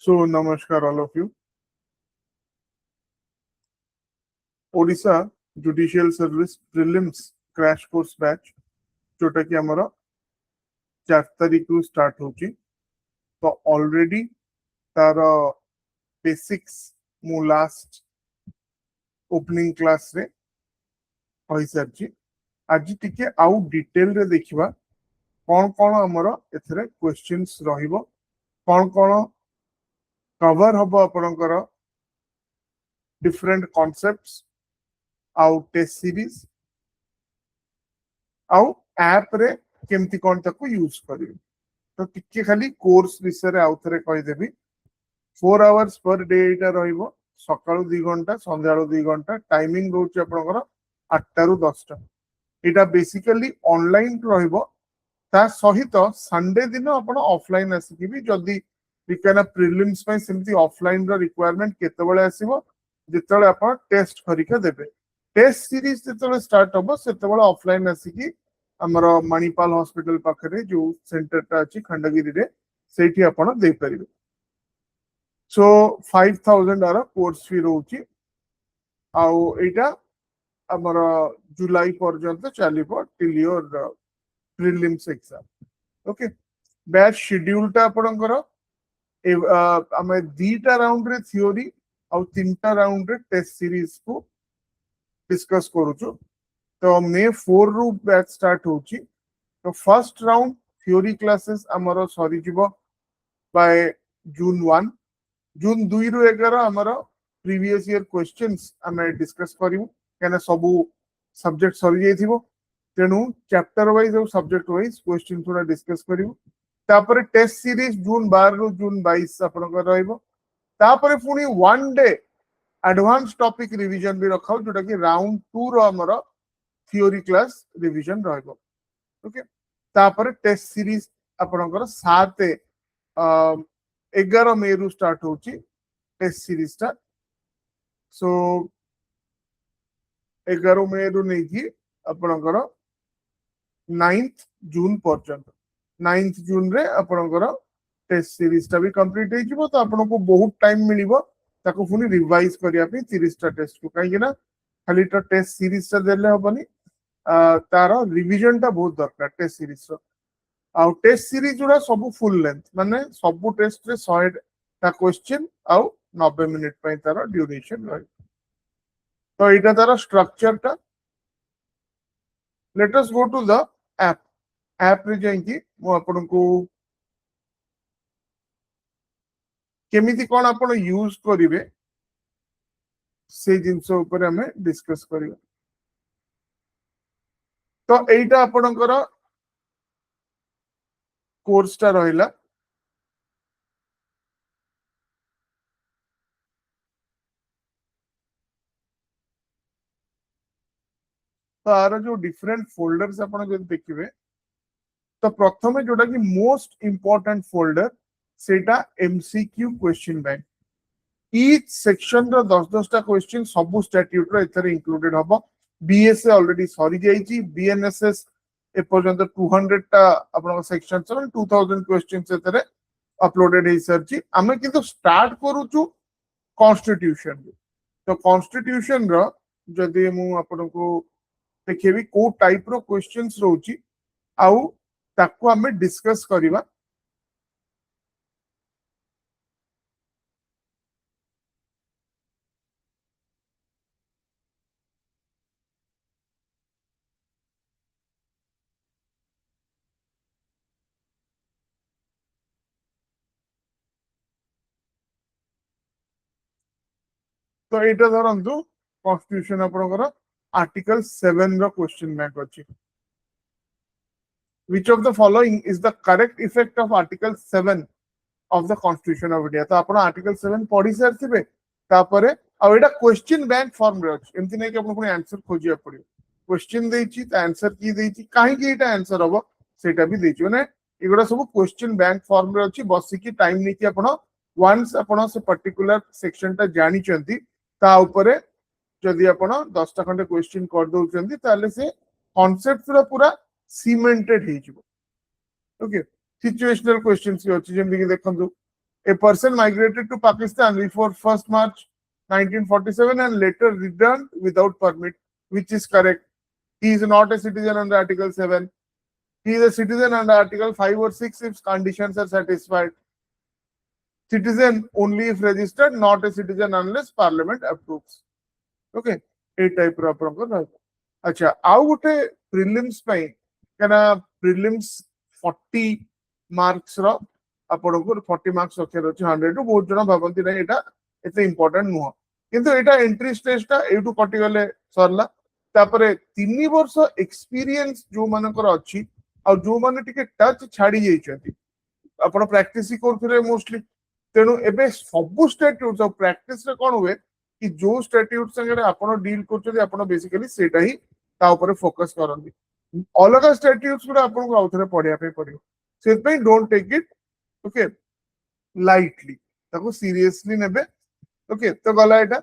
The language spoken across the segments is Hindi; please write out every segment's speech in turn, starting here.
So, namaskar all of you. Odisha Judicial Service Prelims Crash Course Batch जोटा कि हमारा 4 तारीख रु स्टार्ट होची तो ऑलरेडी तार बेसिक्स मु लास्ट ओपनिंग क्लास रे होई सरची आज टिके आउ डिटेल रे देखिबा कोन कोन हमर एथरे क्वेश्चंस रहिबो कोन कोन कवर हबो आपनकर डिफरेंट कॉन्सेप्ट्स आउ टेस्ट सीरीज आउ ऐप रे केमती कोन तको यूज करिवे तो टिके खाली कोर्स विषय रे आउथरे कहि देबी 4 आवर्स पर डे इटा रहिबो सकाळु 2 घंटा संध्याळु 2 घंटा टाइमिंग रोच आपनकर 8 रु 10 टा इटा बेसिकली ऑनलाइन रहिबो ता सहित संडे दिन आपण ऑफलाइन आसीबी भी जदी बिकाना प्रीलिम्स में सिमती ऑफलाइन रो रिक्वायरमेंट केते बेले आसीबो जेतले आपण टेस्ट करिका देबे टेस्ट सीरीज जेतले स्टार्ट होबो सेते बेले ऑफलाइन आसीकी हमरो मणिपाल हॉस्पिटल पाखरे जो सेंटर ता अछि खंडगिरी रे सेठी आपण दे परिबे सो 5000 आर कोर्स फी रहउची आउ एटा हमर जुलाई पर्यंत चलिबो till your prelims exam okay batch schedule ता आपनकर आमे 2टा राउंड रे थ्योरी आउ 3टा राउंड रे टेस्ट सीरीज को डिस्कस करूछु तो मे 4 रु बैच स्टार्ट होची तो फर्स्ट राउंड थ्योरी क्लासेस हमरो सरी जिवो बाय जून 1 जून 2 रु 11 हमरो प्रीवियस ईयर क्वेश्चंस हमें डिस्कस करिवु केना सबु सब्जेक्ट सरी जाइथिबो तेनु चैप्टर वाइज और सब्जेक्ट वाइज क्वेश्चन थोड़ा डिस्कस करिवु तापर टेस्ट सीरीज जून 12 रु जून 22 आपनकर रहइबो तापर पुनी one day advance topic revision भी रखाउ जोटा कि राउंड 2 रो हमरो थ्योरी क्लास रिवीजन रहइबो ओके तापर टेस्ट सीरीज आपनकर 7 11 मई रु स्टार्ट होची टेस्ट सीरीज ता सो 11 मई रु नेकी आपनकर 9th जून पर्यंत 9th जून रे आपनकर टेस्ट सीरीज ता भी कंप्लीट हे जिवो तो आपन को बहुत टाइम मिलिबो ताको फुनी रिवाइज करिया पे 30 टा टेस्ट को काहे ना खाली तो टेस्ट सीरीज ता देले हबनी तारो रिवीजन ता बहुत दरकार टेस्ट सीरीज रो आउ टेस्ट सीरीज जोड़ा सब फुल लेंथ माने सब टेस्ट रे 100 टा क्वेश्चन आउ 90 मिनिट पय तारो ड्यूरेशन रही तो एटा तारो स्ट्रक्चर ता let us go to the app रे जाइकी मो आपन को केमिति कोन आपण यूज करिवे से जिंस ऊपर हमें डिस्कस करिवे तो एटा आपनकर कोर्स ता रहिला तार जो डिफरेंट फोल्डर्स आपण जे देखिबे तो प्रथमे जोटा कि मोस्ट इंपोर्टेंट फोल्डर सेटा MCQ question bank each section रो 10 टा क्वेश्चन सब स्टैट्यूट रो एथरे इंक्लूडेड हबो बीएसए ऑलरेडी सरी जाईची बीएनएसएस ए पर्यंत 200 टा आपण सेक्शन 2000 क्वेश्चंस एथरे अपलोडेड हे सरची हमें किंतु स्टार्ट करूछु कॉन्स्टिट्यूशन तो कॉन्स्टिट्यूशन रो जदी मु आपण को देखेबी को टाइप रो क्वेश्चंस रहउची आउ ताको हमें डिस्कस करिवा तो एटा धरंतु कॉन्स्टिट्यूशन आपनकर आर्टिकल 7 रो क्वेश्चन बैंक अछि which of the following is the correct effect of article 7 of the constitution of india तो आपण आर्टिकल 7 पढी सरथिबे तापरे आ एटा क्वेश्चन बैंक फॉर्म रे अछि एमति नै कि आपण कोन आंसर खोजिया पड़ियो क्वेश्चन देछि त आंसर की देछि काहे कि एटा आंसर हबो सेटा भी देछि माने एगुडा सब क्वेश्चन बैंक फॉर्म रे अछि बसी की टाइम नै कि आपण वंस आपण से पर्टिकुलर सेक्शन ता जानि चंती ता ऊपरे जदि आपण 10 टा खंडे क्वेश्चन कर दउचंती ताले से कांसेप्ट रो पूरा सीमेंटेड हे जिवो ओके सिचुएशनल क्वेश्चंस भी अछि जेमि कि देखंतु A person migrated to Pakistan before 1st March 1947 and later returned without permit, which is correct. He is not a citizen under Article 7. He is a citizen under Article 5 or 6 if conditions are satisfied. Citizen only if registered, not a citizen unless Parliament approves. Okay, a type of अच्छा आउ गोटे प्रिलिम्स ପାଇଁ काना प्रिलिम्स 40 मार्क्स रो आपण को 40 मार्क्स रखे अछि 100 टू बहुत जण भाबंती नै एटा एते इंपोर्टेंट नुह किंतु एटा एंट्री स्टेज टा एटू कटि गले सरला तापरे 3 वर्ष एक्सपीरियंस जो मानकर अछि आ जो माने टिके टच छाडी जाई छथि आपण प्रैक्टिस करथले मोस्टली तेनु एबे सब स्टैट्यूट ऑफ प्रैक्टिस रे कोन हुए कि जो स्टैट्यूट संगे आपण डील करछथि आपण बेसिकली सेटा ही ता ऊपर फोकस करंदी अलग स्टैट्यूट्स गुडा आपण को आउथरे पढिया पे पड़ियो सेत पे don't take it okay lightly ताको सीरियसली नेबे ओके तो गला एटा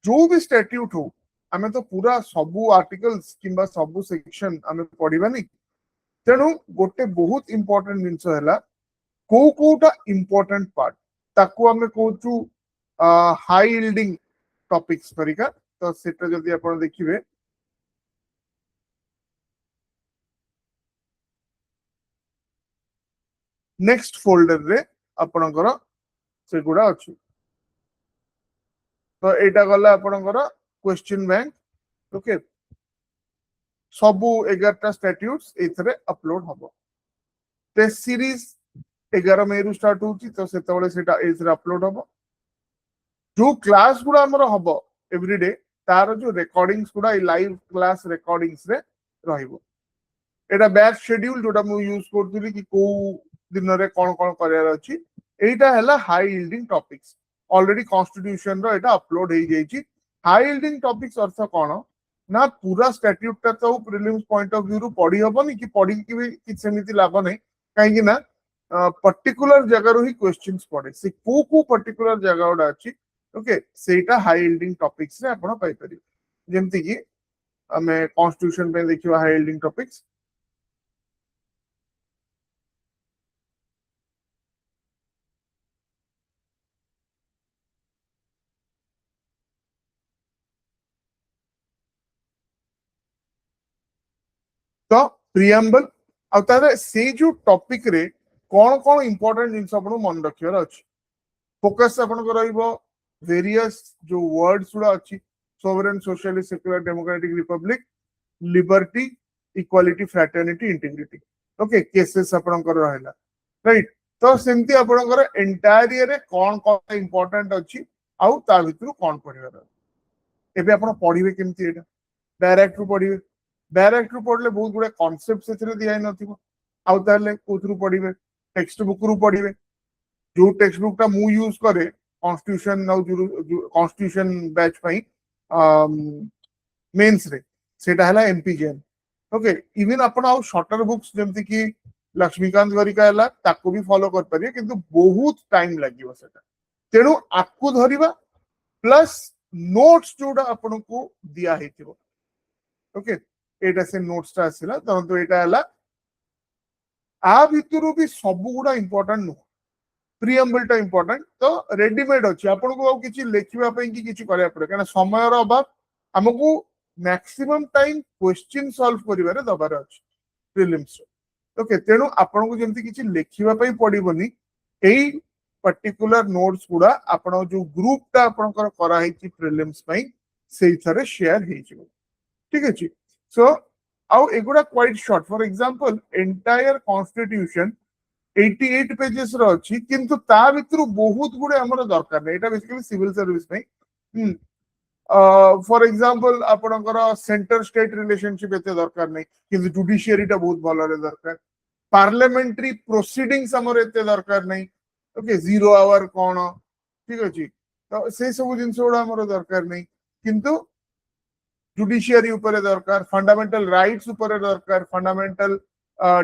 जो भी स्टैट्यूट हो आमे तो पूरा सबु आर्टिकल्स किंबा सबु सेक्शन आमे पढिबानी तेनु गोटे बहुत इंपोर्टेंट जिंस हैला को कोटा इंपोर्टेंट पार्ट ताको आमे कहूचु हाई यील्डिंग टॉपिक्स करिका तो सेटा जदी आपण देखिबे नेक्स्ट फोल्डर रे आपणकर से गुडा अछि तो एटा गला आपणकर क्वेश्चन बैंक ओके सबु 11 टा स्टैट्यूट्स एथरे अपलोड हबो टेस्ट सीरीज 11 मई रु स्टार्ट होची तो सेतबेले सेटा एथरे अपलोड हबो जो क्लास गुडा हमर हबो एवरीडे तार जो रिकॉर्डिंग्स गुडा लाइव क्लास रिकॉर्डिंग्स रे रहिबो एटा बैक शेड्यूल जोटा मु यूज करथुली कि को दिन रे कोन कोन करियार अछि एटा हला high yielding topics already constitution रो एटा अपलोड हे जाईची हाई यील्डिंग टॉपिक्स अर्थ कोन ना पूरा स्टैट्यूट ता तो प्रीलिम्स पॉइंट ऑफ व्यू रो पढी हबनी कि पढी कि भी कि सेमिति लाभ नै काहे कि ना पर्टिकुलर जगह रो ही क्वेश्चंस पड़े से को पर्टिकुलर जगह ओडा अछि ओके सेटा हाई यील्डिंग टॉपिक्स रे आपण पाई परियो जेमति कि हमें कॉन्स्टिट्यूशन पे देखियो हाई यील्डिंग टॉपिक्स तो प्रियम्बल आ तारे से जो टॉपिक रे कोन कोन इंपोर्टेंट जिंस आपण मन रखियर अछि फोकस आपण को रहइबो वेरियस जो वर्ड्स उडा अछि sovereign socialist secular democratic Republic liberty equality fraternity integrity okay cases आपण को रहला राइट तो सेमती आपण को एंटायर ईयर रे कोन कोन इंपोर्टेंट अछि आ ता भितरु कोन पढिबार एबे आपण पढिबे केमती एटा डायरेक्ट रु पढिबे डायरेक्ट रु पढले बहुत गुडा कांसेप्ट सेथरे दिया नथिबो आउ ताले कोथरु पढिबे टेक्स्ट बुक रु पढिबे जो टेक्स्ट बुक ता मु यूज करे कॉन्स्टिट्यूशन नाउ कॉन्स्टिट्यूशन बैच पई मेंस रे सेटा हला एमपीजेएन ओके इवन आपण आउ शॉर्टर बुक्स जेमति कि लक्ष्मीकांत गरिका हला ताको भी फॉलो कर परिए किंतु बहुत टाइम लागिवो सेटा तेनु आकु धरिबा प्लस नोट्स जोडा आपण को दिया हेतिबो ओके एटा से नोट्स ता आसिला तो एटा हला आ भितरु भी सब गुडा इंपोर्टेंट नो प्रियम्बल टा इंपोर्टेंट तो रेडीमेड अछि आपण को किछि लेखिबा पई कि किछि करिया पड़े कारण समय रो अभाव हमकु मैक्सिमम टाइम क्वेश्चन सॉल्व करिवारे दबार अछि प्रीलिम्स ओके तेनु आपण को जेमति किछि लेखिबा पई पडिबोनी एई पर्टिकुलर नोट्स गुडा आपण जो ग्रुप ता आपण कर करा हेछि प्रीलिम्स पई सेई थरे शेयर हेछि ठीक अछि सो आउ एगुडा quite short for example entire constitution 88 pages रो अछि किंतु ता भितरु बहुत गुडे हमर दरकार नै एटा बेसिकली सिविल सर्विस नै फॉर एग्जांपल आपणकर सेंटर स्टेट रिलेशनशिप एते दरकार नै किंतु जुडिशियरी टा बहुत भलो रे दरकार पार्लियामेंट्री प्रोसीडिंग्स हमर एते दरकार नै ओके जीरो आवर कोन ठीक अछि तो से सब जिंस ओडा हमर दरकार नै किंतु जुडिशियरी ऊपर दरकार फंडामेंटल राइट्स ऊपर दरकार फंडामेंटल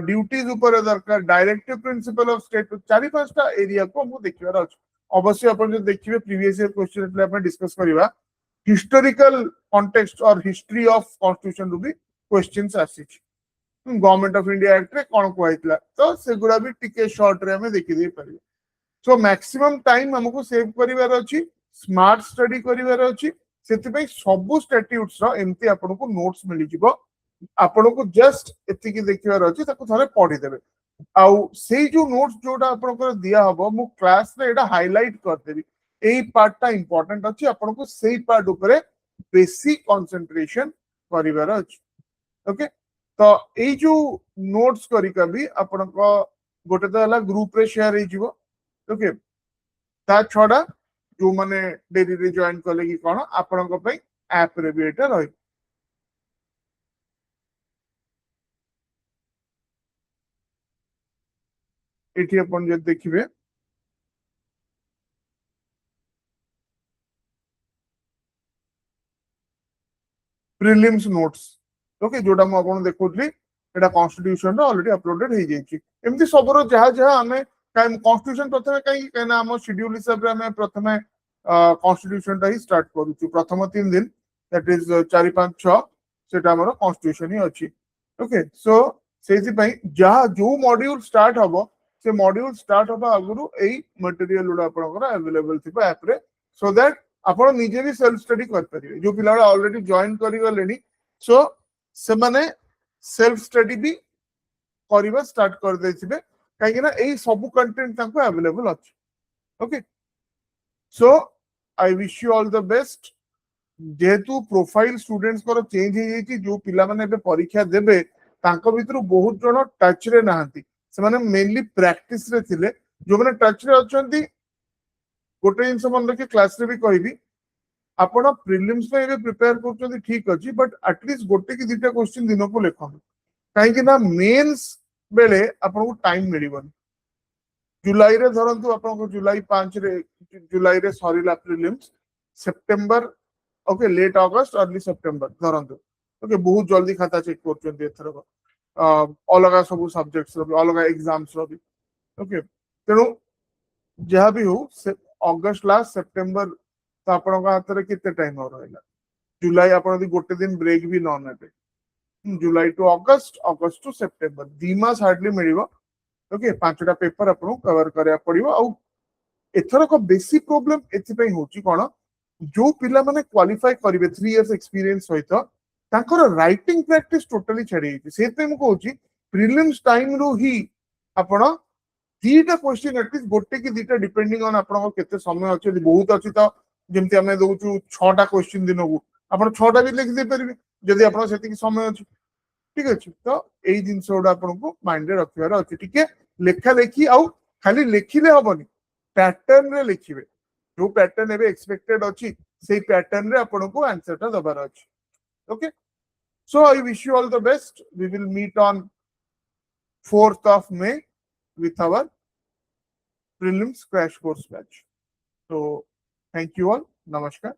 ड्यूटीज ऊपर दरकार डायरेक्टिव प्रिंसिपल ऑफ स्टेट चारि पांचटा एरिया को हम देखिबार अछि अवश्य अपन जो देखिबे प्रीवियस ईयर क्वेश्चन एटले अपन डिस्कस करिबा हिस्टोरिकल कॉन्टेक्स्ट और हिस्ट्री ऑफ कॉन्स्टिट्यूशन रु भी क्वेश्चंस आसीछि गवर्नमेंट ऑफ इंडिया एक्ट रे कोन कोइतला तो सेगुडा भी टिके शॉर्ट रे हमें देखि दे परिबे सो मैक्सिमम टाइम हमको सेव करिवार अछि स्मार्ट स्टडी करिवार अछि सेति पई सब स्टैट्यूट्स रो एमती आपनको नोट्स मिली जिवो आपनको जस्ट एतिकी देखिवार अछि ताको थरे पढी देबे आउ सेई जो नोट्स जोटा आपनको दिया हबो मु क्लास रे एटा हाइलाइट कर देबी एई पार्टटा इंपोर्टेंट अछि आपनको सेई पार्ट ऊपर बेसी कंसंट्रेशन करिवार अछि ओके तो एई जो नोट्स करिका भी आपनको गोटे तो हला ग्रुप रे शेयर हे जिवो ओके ता छडा जो माने डेली रे जॉइन कले कि कोन आपनको पई ऐप रे भी एटा रही एठी अपन जे देखिबे प्रिलिम्स नोट्स ओके जोटा मु आपन देखुतली एटा कॉन्स्टिट्यूशन रो ऑलरेडी अपलोडेड हे जाईची एमती सबरो जहा जहा हमें काई कॉन्स्टिट्यूशन प्रथमे काई कहना हम शेड्यूल हिसाब रे हमें प्रथमे कॉन्स्टिट्यूशन ता ही स्टार्ट करूछु प्रथम 3 दिन दैट इज 4 5 6 सेटा हमरो कॉन्स्टिट्यूशन ही अछि ओके सो सेति पई जहा जो मॉड्यूल स्टार्ट हबो से मॉड्यूल स्टार्ट हबा आगुरु एई मटेरियल उडा आपनकर अवेलेबल थिबा ऐप रे सो दैट आपण निजे भी सेल्फ स्टडी कर परिबे जो पिला ऑलरेडी जॉइन करि गलेनी सो से माने सेल्फ स्टडी भी करबा स्टार्ट कर देथिबे काहे ना एई सब कंटेंट ताको अवेलेबल अछि okay so I wish you all the best जेहेतु प्रोफाइल स्टूडेंट्स को चेंज हो जाइए जो पिला माने बे परीक्षा देबे तांको भितरु बहुत जण टच रे नाहंती से माने मेनली प्रैक्टिस रे थिले जो माने टच रे अछंती गोटे जिनस मन रखी क्लास रे भी कहबी आपण प्रिलिम्स पे एबे प्रिपेयर करछंती ठीक अछि बट एटलीस्ट गोटे की दुटा क्वेश्चन दिन को लेखन काहे कि ना मेंस बेले आपन को टाइम मिलिबन जुलाई रे धरंतु आपन को जुलाई 5 रे जुलाई रे सरीला prelims September okay late August early September धरंतु ओके बहुत जल्दी खाता चेक करछंती एथर अलगा सब सब्जेक्ट्स रो अलगा एग्जाम्स रो भी ओके तेणु जहाँ भी हो अगस्त लास्ट सेप्टेम्बर तो आपण हाथ में केते टाइम और रहा जुलाई आप गोटे दिन ब्रेक भी न ने July to August August to September 2 मास हार्डली मिल ओके 5टा पेपर आपको कवर करा पड़ो आउ एथर को बेसी प्रोब्लेम एथि होची कोन जो पिला माने क्वालिफाई करिवे 3 इयर्स एक्सपीरियंस सहित तांकर राइटिंग प्रैक्टिस टोटली छाड़ी से मैं कहूँ प्रिलिम्स टाइम रू ही आपण दीटा क्वेश्चन एटलीस्ट गोटे कि दीटा डिपेंडिंग ऑन आपन केते समय अछि बहुत अछि तो जेमति हमें दउछु 6टा क्वेश्चन दिन को आपण 6टा भी लिख दे परिबे जदि आपण सेति कि समय अछि ठीक अछि तो एई जिंस ओडा आपण को माइंड रे रखिबार अछि ठीक है लेखा लेखी आउ खाली लेखिले हबनी पैटर्न रे लिखिबे जो पैटर्न एबे एक्सपेक्टेड अछि सेई पैटर्न रे आपण को आंसर ता दबार अछि okay so I wish you all the best we will meet on 4th of May with our prelims crash course batch. So, thank you all. Namaskar.